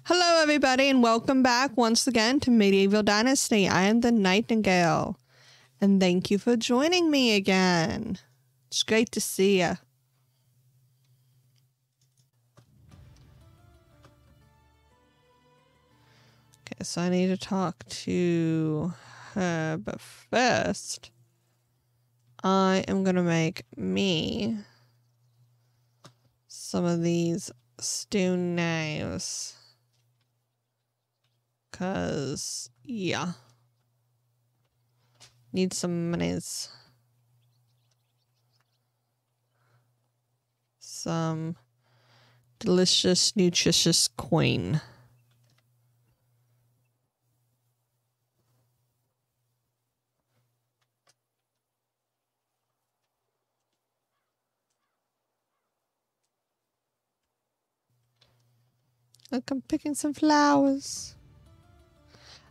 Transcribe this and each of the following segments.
Hello everybody and welcome back once again to Medieval Dynasty. I am the Nightingale and thank you for joining me again. It's great to see you. Okay, so I need to talk to her, but first I am gonna make me some of these stone knives. Cause, yeah. Need some monies. Some delicious, nutritious coin. Look, I'm picking some flowers.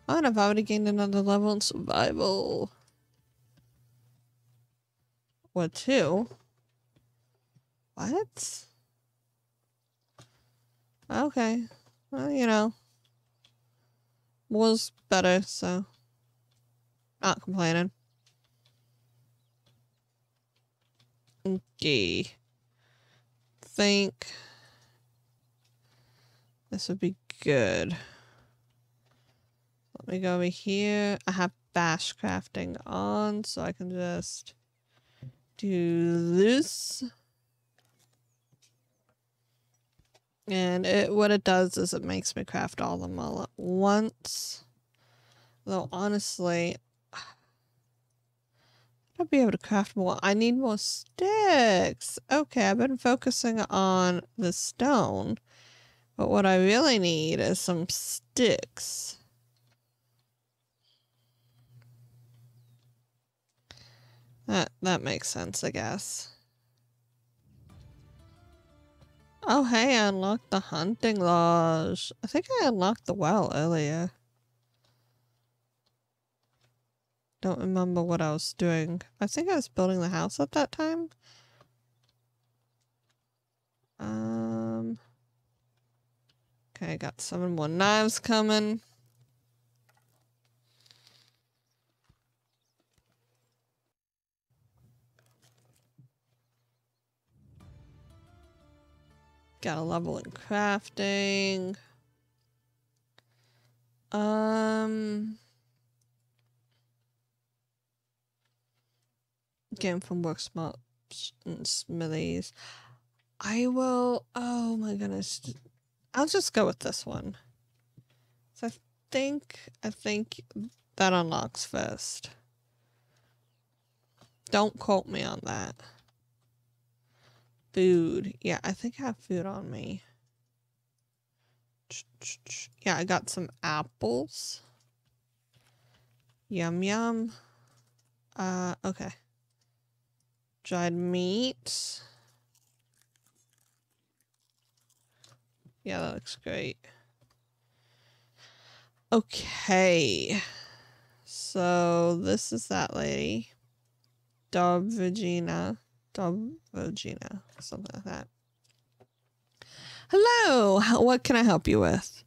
Oh, and I've already gained another level in survival. What, 2? What? Okay. Well, you know. Was better, so. Not complaining. Okay. Think this would be good. Let me go over here. I have bash crafting on, so I can just do this. And what it does is it makes me craft all of them all at once. Though honestly, I'll be able to craft more. I need more sticks. Okay, I've been focusing on the stone. But what I really need is some sticks. That makes sense, I guess. Oh, hey, I unlocked the hunting lodge. I think I unlocked the well earlier. Don't remember what I was doing. I think I was building the house at that time. Okay, I got 7 more knives coming. Got a level in crafting. Game from workshops and smithies. I will. Oh my goodness. I'll just go with this one. So I think that unlocks first. Don't quote me on that. Food. Yeah, I think I have food on me. Yeah, I got some apples. Yum yum. Okay. Dried meat. Yeah, that looks great. Okay. So this is that lady. Dobvagina, something like that. Hello, what can I help you with?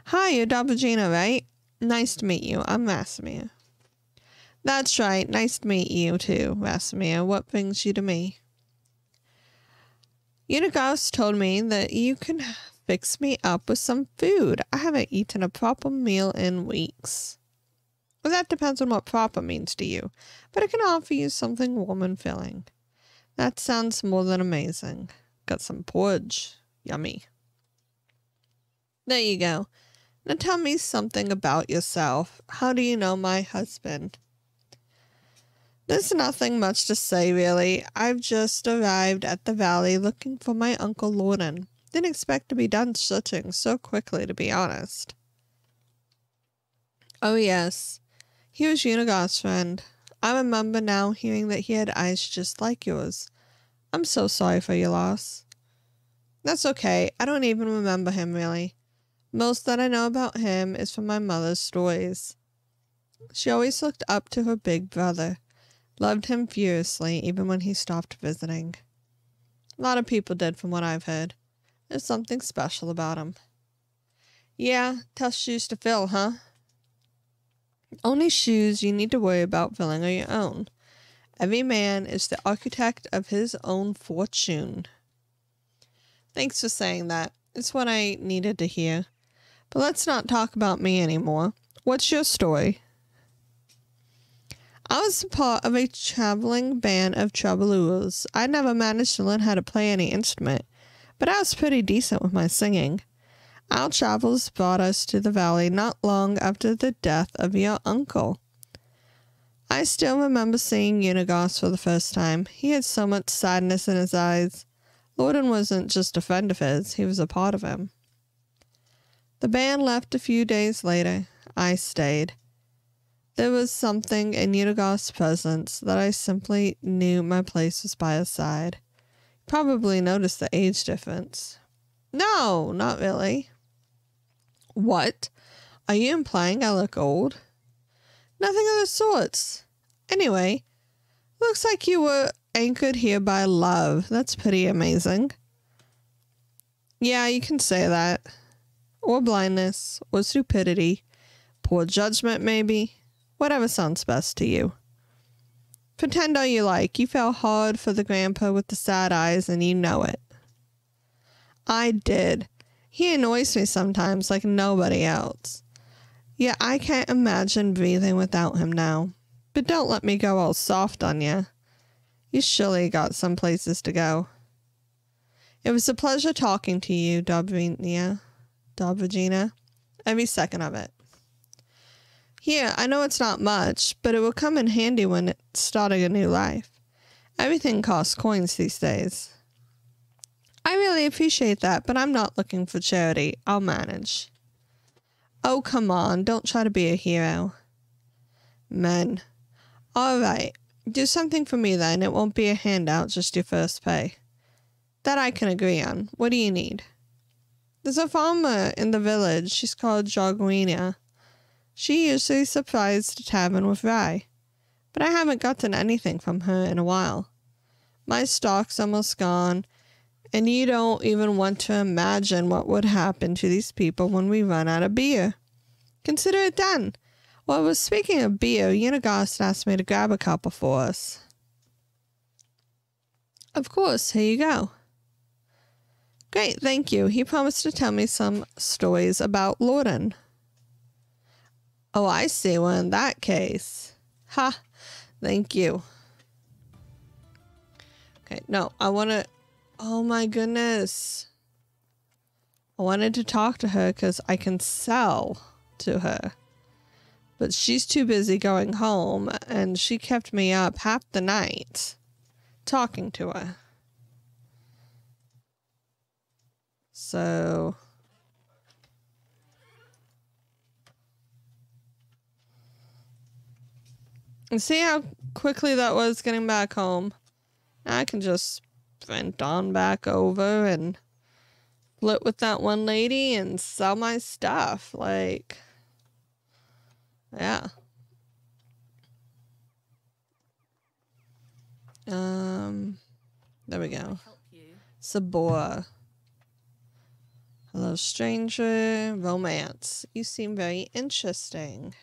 Hi, you're Dobvagina, right? Nice to meet you. I'm Rasimir. That's right. Nice to meet you too, Rasimir. What brings you to me? Unigos told me that you can fix me up with some food. I haven't eaten a proper meal in weeks. Well, that depends on what proper means to you, but I can offer you something warm and filling. That sounds more than amazing. Got some porridge. Yummy. There you go. Now tell me something about yourself. How do you know my husband? There's nothing much to say, really. I've just arrived at the valley looking for my Uncle Lorden. Didn't expect to be done searching so quickly, to be honest. Oh, yes. He was Unigos' friend. I remember now hearing that he had eyes just like yours. I'm so sorry for your loss. That's okay. I don't even remember him, really. Most that I know about him is from my mother's stories. She always looked up to her big brother. Loved him furiously, even when he stopped visiting. A lot of people did, from what I've heard. There's something special about him. Yeah, tough shoes to fill, huh? Only shoes you need to worry about filling are your own. Every man is the architect of his own fortune. Thanks for saying that. It's what I needed to hear. But let's not talk about me anymore. What's your story? I was a part of a traveling band of troubadours. I never managed to learn how to play any instrument, but I was pretty decent with my singing. Our travels brought us to the valley not long after the death of your uncle. I still remember seeing Unigos for the first time. He had so much sadness in his eyes. Lorden wasn't just a friend of his, he was a part of him. The band left a few days later. I stayed. There was something in Unigos' presence that I simply knew my place was by his side. Probably noticed the age difference. No, not really. What? Are you implying I look old? Nothing of the sorts. Anyway, looks like you were anchored here by love. That's pretty amazing. Yeah, you can say that. Or blindness, or stupidity, poor judgment maybe. Whatever sounds best to you. Pretend all you like. You fell hard for the grandpa with the sad eyes and you know it. I did. He annoys me sometimes like nobody else. Yeah, I can't imagine breathing without him now. But don't let me go all soft on you. You surely got some places to go. It was a pleasure talking to you, Dobrina. Every second of it. Here, I know it's not much, but it will come in handy when it's starting a new life. Everything costs coins these days. I really appreciate that, but I'm not looking for charity. I'll manage. Oh, come on. Don't try to be a hero. Men. All right. Do something for me then. It won't be a handout, just your first pay. That I can agree on. What do you need? There's a farmer in the village. She's called Jarguina. She usually supplies the tavern with rye, but I haven't gotten anything from her in a while. My stock's almost gone, and you don't even want to imagine what would happen to these people when we run out of beer. Consider it done. Well, speaking of beer, Unigos asked me to grab a couple for us. Of course, here you go. Great, thank you. He promised to tell me some stories about Lorden. Oh, I see. Well, in that case. Ha! Thank you. Okay, no, I want to... Oh my goodness. I wanted to talk to her because I can sell to her. But she's too busy going home, and she kept me up half the night talking to her. So... And see how quickly that was getting back home. Now I can just sprint on back over and flirt with that one lady and sell my stuff. Like, yeah. There we go. Sabora. Hello, stranger. Romance. You seem very interesting.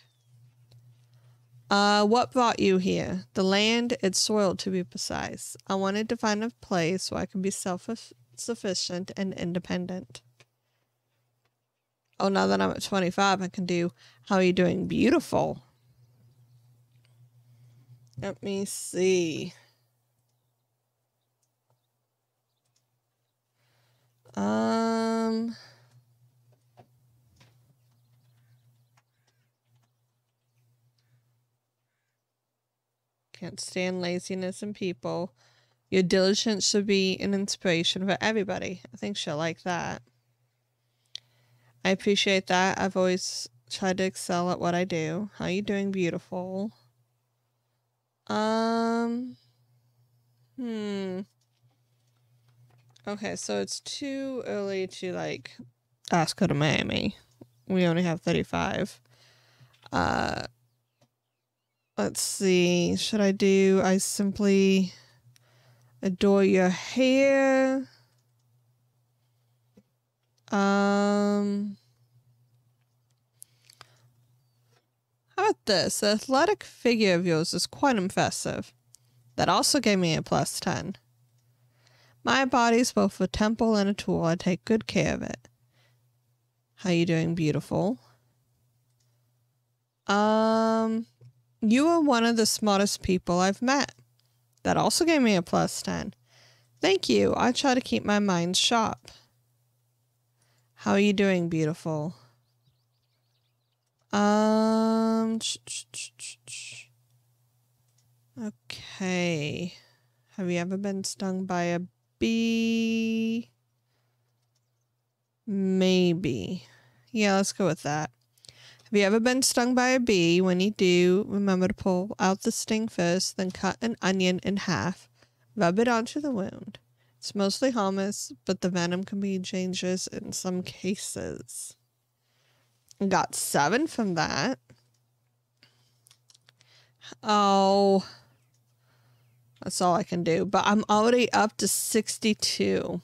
What brought you here? The land, its soil to be precise. I wanted to find a place where I could be self-sufficient and independent. Oh, now that I'm at 25, I can do How Are You Doing? Beautiful. Let me see. Can't stand laziness in people. Your diligence should be an inspiration for everybody. I think she'll like that. I appreciate that. I've always tried to excel at what I do. How are you doing? Beautiful. Okay, so it's too early to, like, ask her to marry me. We only have 35. Let's see. Should I do I simply adore your hair? How about this? The athletic figure of yours is quite impressive. That also gave me a +10. My body's both a temple and a tool. I take good care of it. How you doing, beautiful? You are one of the smartest people I've met. That also gave me a +10. Thank you. I try to keep my mind sharp. How are you doing, beautiful? Okay. Have you ever been stung by a bee? Maybe. Yeah, let's go with that. Have you ever been stung by a bee? When you do, remember to pull out the sting first, then cut an onion in half. Rub it onto the wound. It's mostly harmless, but the venom can be dangerous in some cases. Got 7 from that. Oh, that's all I can do. But I'm already up to 62.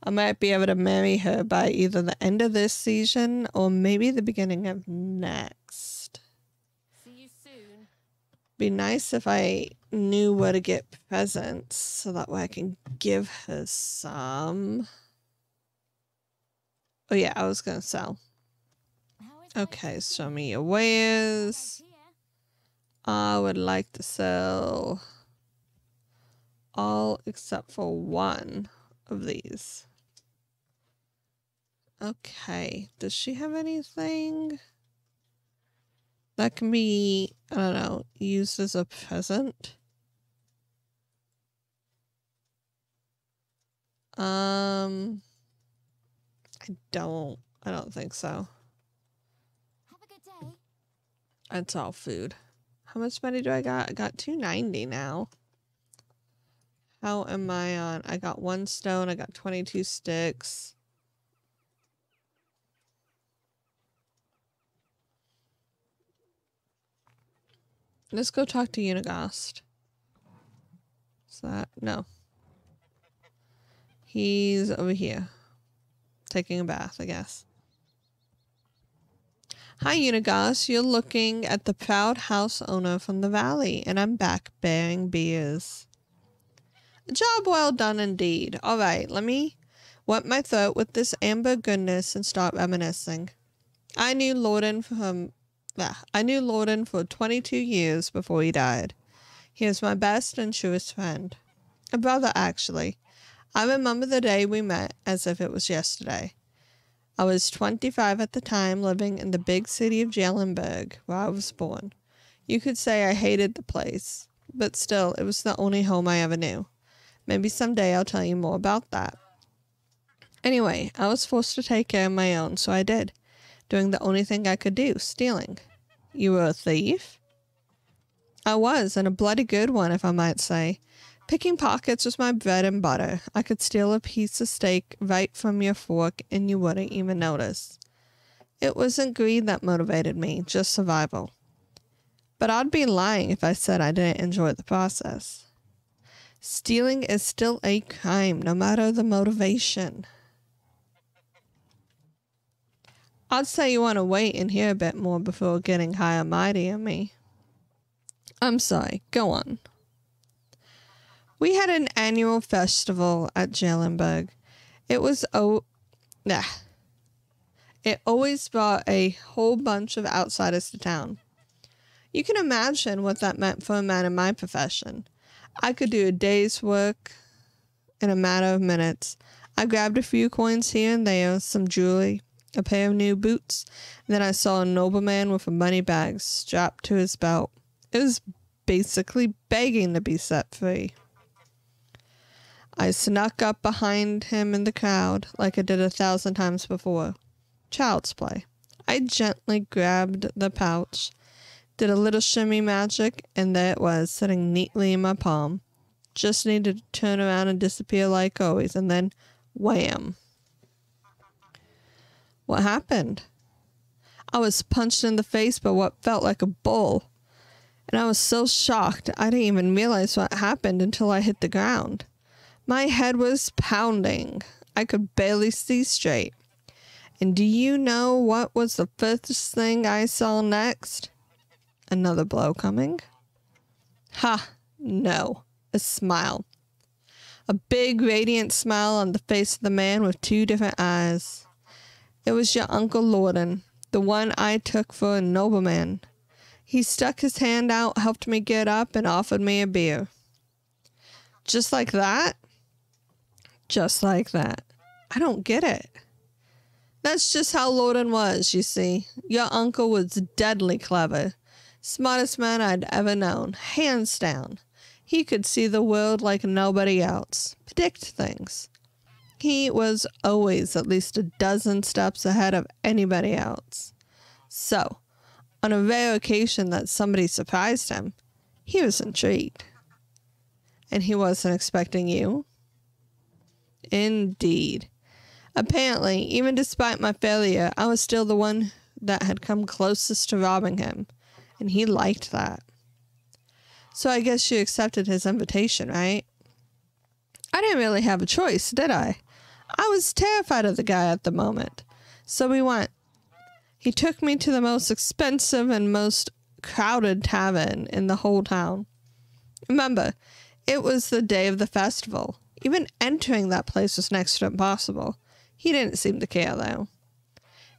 I might be able to marry her by either the end of this season or maybe the beginning of next. See you soon. Be nice if I knew where to get presents so that way I can give her some. Oh yeah, I was gonna sell. Okay, show me your wares. I would like to sell all except for one of these. Okay, does she have anything that can be, I don't know, used as a present? I don't think so. Have a good day. That's all food. How much money do I got? I got 290 now. How am I on? I got 1 stone. I got 22 sticks. Let's go talk to Unigast. Is that? No. He's over here. Taking a bath, I guess. Hi, Unigast. You're looking at the proud house owner from the valley, and I'm back bearing beers. A job well done indeed. All right, let me wet my throat with this amber goodness and start reminiscing. I knew Lorden for 22 years before he died. He was my best and truest friend. A brother, actually. I remember the day we met as if it was yesterday. I was 25 at the time, living in the big city of Jellenberg, where I was born. You could say I hated the place, but still, it was the only home I ever knew. Maybe someday I'll tell you more about that. Anyway, I was forced to take care of my own, so I did, doing the only thing I could do, stealing. You were a thief? I was, and a bloody good one, if I might say. Picking pockets was my bread and butter. I could steal a piece of steak right from your fork, and you wouldn't even notice. It wasn't greed that motivated me, just survival. But I'd be lying if I said I didn't enjoy the process. Stealing is still a crime, no matter the motivation. I'd say you want to wait and hear a bit more before getting high and mighty on me. I'm sorry, go on. We had an annual festival at Jellenberg. It always brought a whole bunch of outsiders to town. You can imagine what that meant for a man in my profession. I could do a day's work in a matter of minutes. I grabbed a few coins here and there, some jewelry, a pair of new boots, and then I saw a nobleman with a money bag strapped to his belt. It was basically begging to be set free. I snuck up behind him in the crowd, like I did 1,000 times before. Child's play. I gently grabbed the pouch, did a little shimmy magic, and there it was, sitting neatly in my palm. Just needed to turn around and disappear like always, and then wham. What happened? I was punched in the face by what felt like a bull, and I was so shocked I didn't even realize what happened until I hit the ground. My head was pounding. I could barely see straight. And do you know what was the first thing I saw next? Another blow coming. Ha! No. A smile. A big, radiant smile on the face of the man with two different eyes. It was your Uncle Lorden, the one I took for a nobleman. He stuck his hand out, helped me get up, and offered me a beer. Just like that? Just like that. I don't get it. That's just how Lorden was, you see. Your uncle was deadly clever. Smartest man I'd ever known, hands down. He could see the world like nobody else, predict things. He was always at least a dozen steps ahead of anybody else. So, on a rare occasion that somebody surprised him, he was intrigued. And he wasn't expecting you? Indeed. Apparently, even despite my failure, I was still the one that had come closest to robbing him, and he liked that. So I guess you accepted his invitation, right? I didn't really have a choice, did I? I was terrified of the guy at the moment. So we went. He took me to the most expensive and most crowded tavern in the whole town. Remember, it was the day of the festival. Even entering that place was next to impossible. He didn't seem to care, though.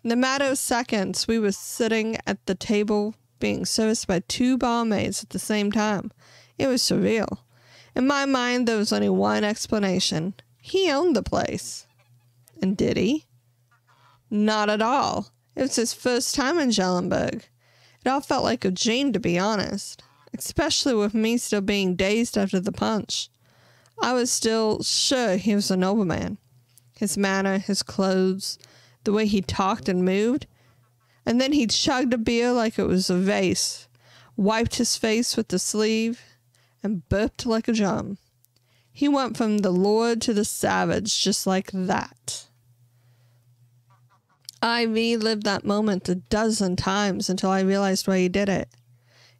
In a matter of seconds, we were sitting at the table being serviced by two barmaids at the same time. It was surreal. In my mind, there was only one explanation. He owned the place. And did he? Not at all. It was his first time in Jellenberg. It all felt like a dream, to be honest. Especially with me still being dazed after the punch. I was still sure he was a nobleman. His manner, his clothes, the way he talked and moved. And then he chugged a beer like it was a vase, wiped his face with the sleeve, and burped like a drum. He went from the lord to the savage just like that. I relived that moment a dozen times until I realized why he did it.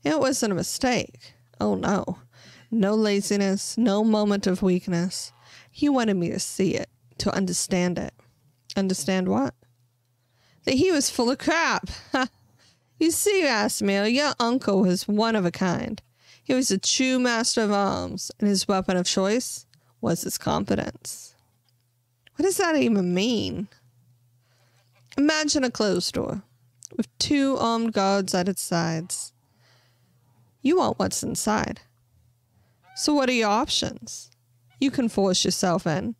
It wasn't a mistake. Oh no. No laziness, no moment of weakness. He wanted me to see it, to understand it. Understand what? That he was full of crap. You see, Asmir, your uncle was one of a kind. He was a true master of arms, and his weapon of choice was his confidence. What does that even mean? Imagine a closed door with two armed guards at its sides. You want what's inside. So what are your options? You can force yourself in,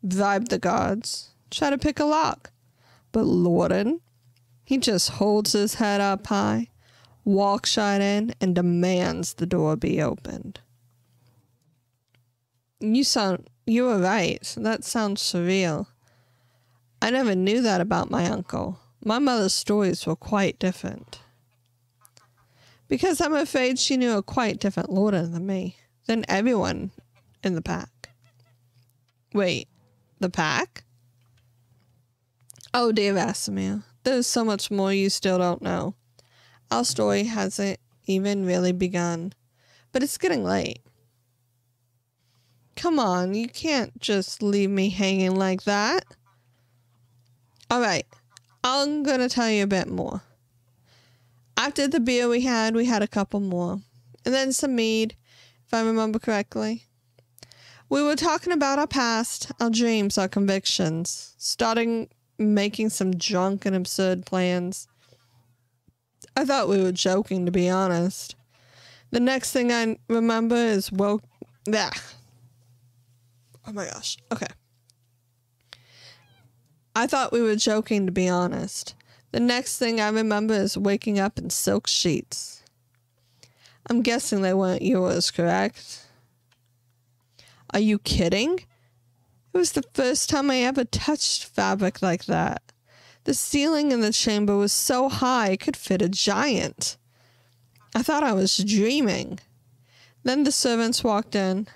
bribe the guards, try to pick a lock. But Lorden, he just holds his head up high, walks right in, and demands the door be opened. You were right. That sounds surreal. I never knew that about my uncle. My mother's stories were quite different. Because I'm afraid she knew a quite different Lorden than me, than everyone in the pack. Wait, the pack? Oh dear Vasimir, there's so much more you still don't know. Our story hasn't even really begun, but it's getting late. Come on, you can't just leave me hanging like that. Alright, I'm gonna tell you a bit more. After the beer we had a couple more. And then some mead, if I remember correctly. We were talking about our past, our dreams, our convictions. Starting making some drunk and absurd plans. I thought we were joking, to be honest. The next thing I remember is Oh my gosh. Okay. I thought we were joking, to be honest. The next thing I remember is waking up in silk sheets. I'm guessing they weren't yours, correct? Are you kidding? It was the first time I ever touched fabric like that. The ceiling in the chamber was so high it could fit a giant. I thought I was dreaming. Then the servants walked in.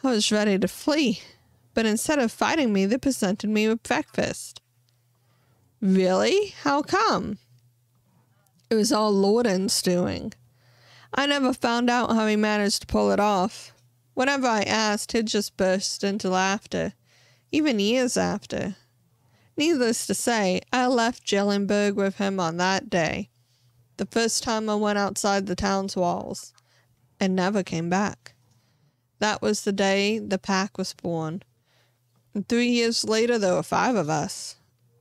I was ready to flee, but instead of fighting me, they presented me with breakfast. Really? How come? It was all Lorden's doing. I never found out how he managed to pull it off. Whenever I asked, he'd just burst into laughter, even years after. Needless to say, I left Jellenberg with him on that day. The first time I went outside the town's walls and never came back. That was the day the pack was born. And 3 years later, there were 5 of us.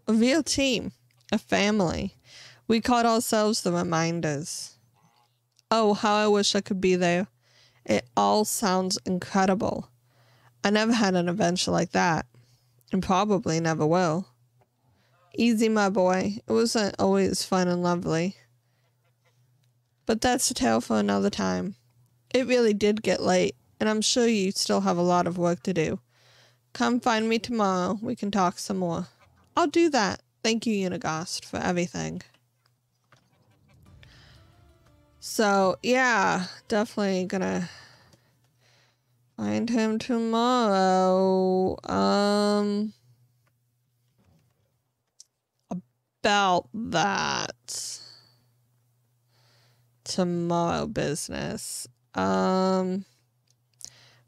A real team. A family. We called ourselves the Reminders. Oh, how I wish I could be there. It all sounds incredible. I never had an adventure like that. And probably never will. Easy, my boy. It wasn't always fun and lovely. But that's a tale for another time. It really did get late, and I'm sure you still have a lot of work to do. Come find me tomorrow. We can talk some more. I'll do that. Thank you, Unigast, for everything. So, yeah, definitely gonna find him tomorrow. About that tomorrow business. Man,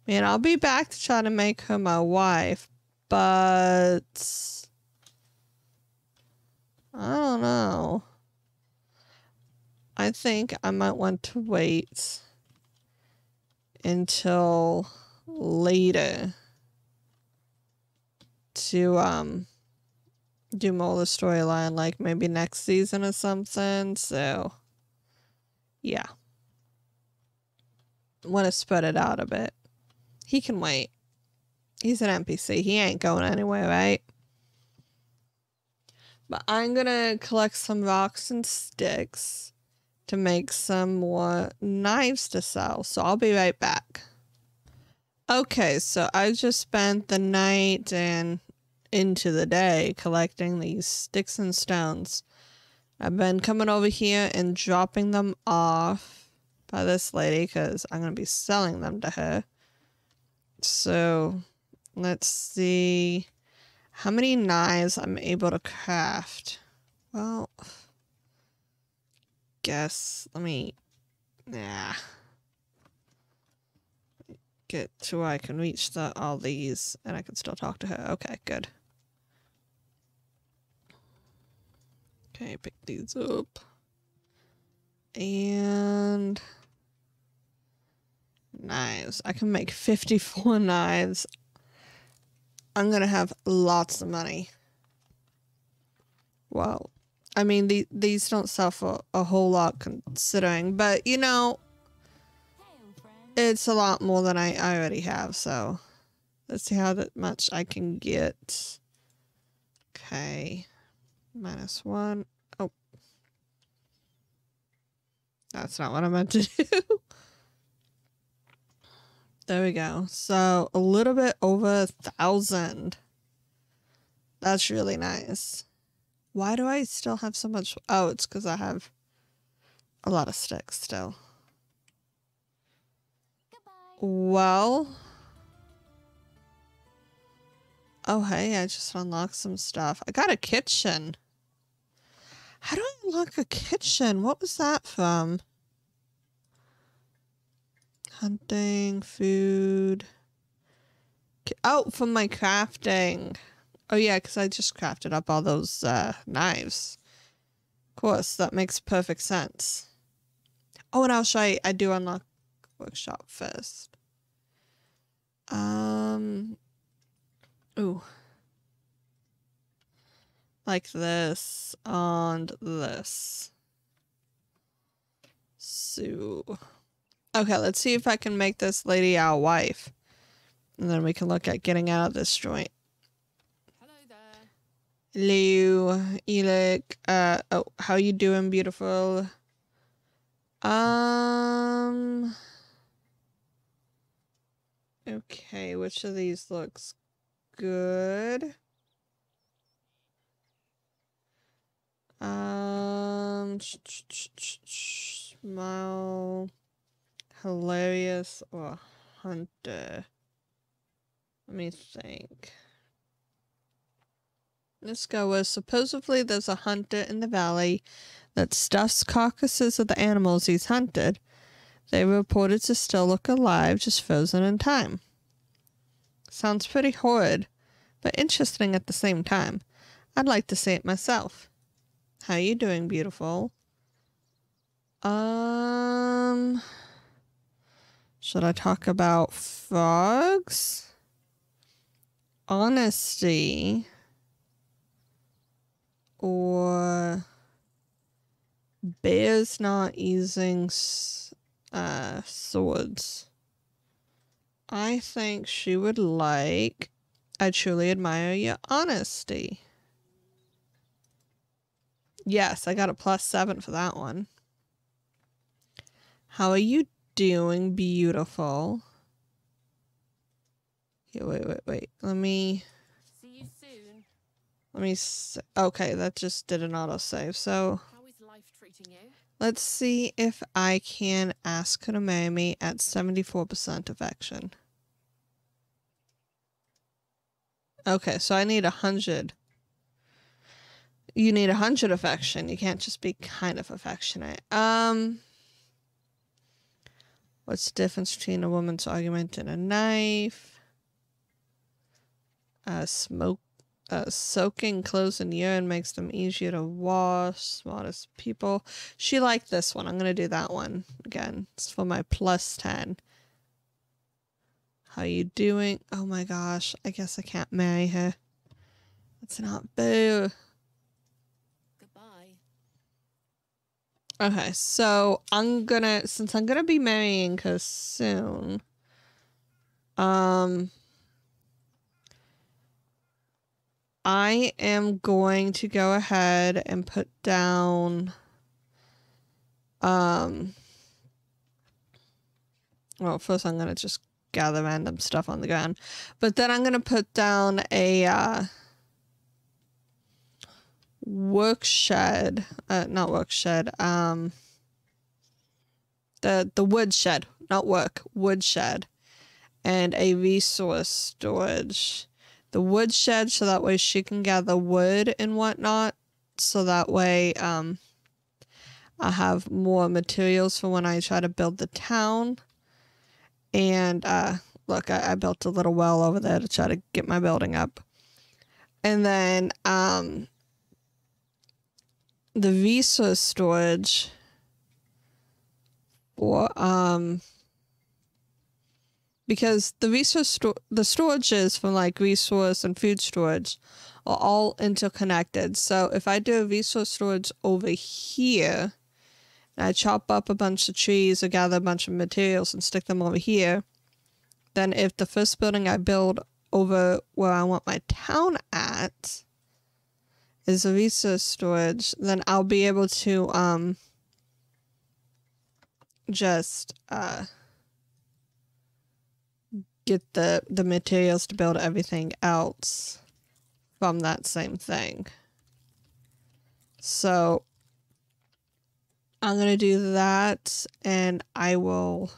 I'll be back to try to make her my wife, but I don't know. I think I might want to wait until later to do more of the storyline, like maybe next season or something. So yeah, want to spread it out a bit. He can wait. He's an NPC. He ain't going anywhere, right? But I'm gonna collect some rocks and sticks to make some more knives to sell. So I'll be right back. Okay, so I just spent the night and into the day collecting these sticks and stones. I've been coming over here and dropping them off by this lady because I'm going to be selling them to her. So let's see how many knives I'm able to craft. Well, guess let me get to where I can reach all these and I can still talk to her. Okay, good. Okay, pick these up. And knives. I can make 54 knives. I'm gonna have lots of money. Well, I mean, these don't sell for a whole lot considering, but you know, it's a lot more than I already have, so let's see how much I can get. Okay. -1. Oh. That's not what I meant to do. There we go. So a little bit over 1,000. That's really nice. Why do I still have so much? Oh, it's because I have a lot of sticks still. Goodbye. Well. Oh, hey, I just unlocked some stuff. I got a kitchen. How do I unlock a kitchen? What was that from? Hunting, food. Oh, from my crafting. Oh, yeah, because I just crafted up all those knives. Of course, that makes perfect sense. Oh, and I'll show you. I do unlock workshop first. Ooh. Like this and this. So, okay, let's see if I can make this lady our wife. And then we can look at getting out of this joint. Hello there. Hello, you look, oh, how you doing, beautiful? Okay, which of these looks good? Smile, hilarious, or hunter? Let me think. Let's go with supposedly there's a hunter in the valley that stuffs carcasses of the animals he's hunted. They were reported to still look alive, just frozen in time. Sounds pretty horrid, but interesting at the same time. I'd like to see it myself. How you doing, beautiful? Should I talk about frogs? Honesty? Or bears not using swords? I think she would like, I truly admire your honesty. Yes, I got a +7 for that one. How are you doing, beautiful? Here, wait. Let me... See you soon. Okay, that just did an autosave. So How is life treating you? let's see if I can ask her to marry me at 74% affection. Okay, so I need 100. You need 100 affection. You can't just be kind of affectionate. What's the difference between a woman's argument and a knife? Soaking clothes in urine makes them easier to wash. Smartest people. She liked this one. I'm going to do that one again. It's for my +10. How you doing? Oh my gosh. I guess I can't marry her. That's not boo. Goodbye. Okay, so since I'm gonna be marrying her soon, I am going to go ahead and put down, well, first I'm gonna just gather random stuff on the ground, but then I'm gonna put down a, work shed, not work shed, the wood shed, not work, wood shed, and a resource storage. The wood shed, so that way she can gather wood and whatnot, so that way I have more materials for when I try to build the town. And look, I built a little well over there to try to get my building up. And then the resource storage for because the storages for like resource and food storage are all interconnected. So if I do a resource storage over here and I chop up a bunch of trees or gather a bunch of materials and stick them over here, then if the first building I build over where I want my town at is a resource storage, then I'll be able to just get the materials to build everything else from that same thing. So I'm gonna do that, and I will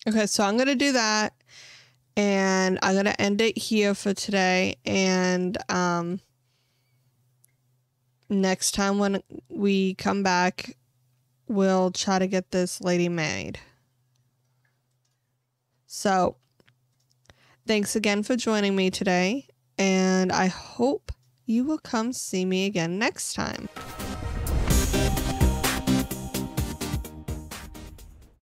okay, so I'm gonna do that, and I'm gonna end it here for today, and next time when we come back, we'll try to get this lady married. So, thanks again for joining me today, and I hope you will come see me again next time.